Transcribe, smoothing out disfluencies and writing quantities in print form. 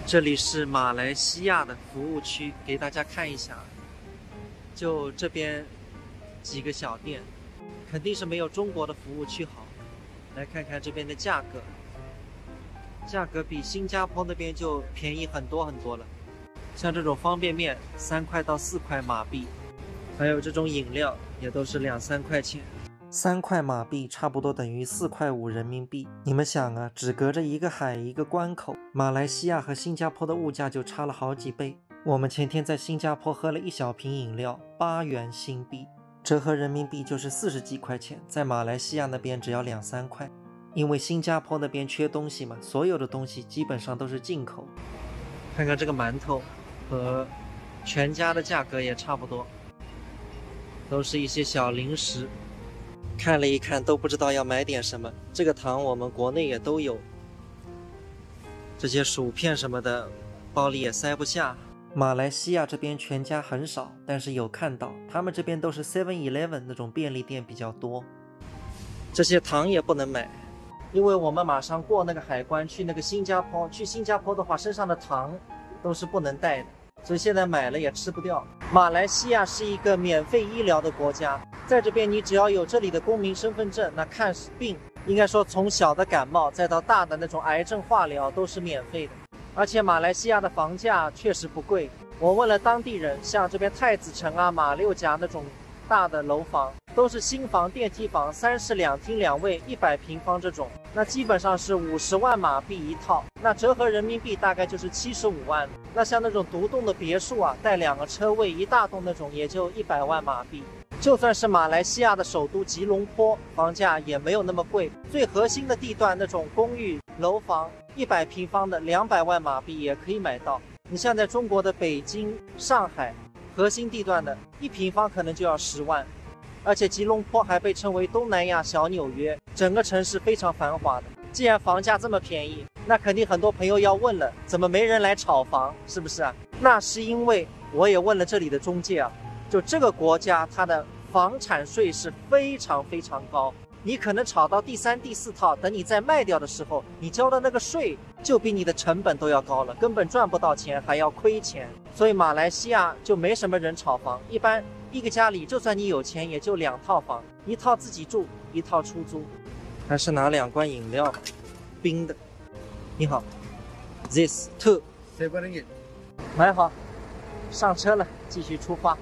这里是马来西亚的服务区，给大家看一下。就这边几个小店，肯定是没有中国的服务区好。来看看这边的价格，价格比新加坡那边就便宜很多很多了。像这种方便面，3块到4块马币，还有这种饮料也都是2、3块钱。3块马币差不多等于4块5人民币。你们想啊，只隔着一个海一个关口，马来西亚和新加坡的物价就差了好几倍。我们前天在新加坡喝了1小瓶饮料，8元新币，折合人民币就是40几块钱，在马来西亚那边只要2、3块。因为新加坡那边缺东西嘛，所有的东西基本上都是进口。看看这个馒头和全家的价格也差不多，都是一些小零食。看了一看都不知道要买点什么，这个糖我们国内也都有，这些薯片什么的包里也塞不下。马来西亚这边全家很少，但是有看到他们这边都是 7-Eleven 那种便利店比较多。这些糖也不能买，因为我们马上过那个海关去那个新加坡，去新加坡的话身上的糖都是不能带的，所以现在买了也吃不掉。马来西亚是一个免费医疗的国家，在这边你只要有这里的公民身份证，那看病应该说从小的感冒再到大的那种癌症化疗都是免费的。而且马来西亚的房价确实不贵，我问了当地人，像这边太子城啊、马六甲那种大的楼房都是新房电梯房，3室2厅2卫100平方这种，那基本上是50万马币一套，那折合人民币大概就是75万。那像那种独栋的别墅啊，带2个车位一大栋那种也就100万马币。就算是马来西亚的首都吉隆坡，房价也没有那么贵，最核心的地段那种公寓楼房100平方的200万马币也可以买到。你像在中国的北京、上海核心地段的1平方可能就要10万，而且吉隆坡还被称为东南亚小纽约，整个城市非常繁华的。既然房价这么便宜，那肯定很多朋友要问了，怎么没人来炒房，是不是啊？那是因为我也问了这里的中介啊，就这个国家它的房产税是非常非常高，你可能炒到第3、第4套，等你再卖掉的时候，你交的那个税就比你的成本都要高了，根本赚不到钱，还要亏钱。所以马来西亚就没什么人炒房，一般一个家里就算你有钱也就2套房，1套自己住，1套出租。还是拿2罐饮料，冰的。你好 ，This too， 7 ringgit。买好，上车了，继续出发。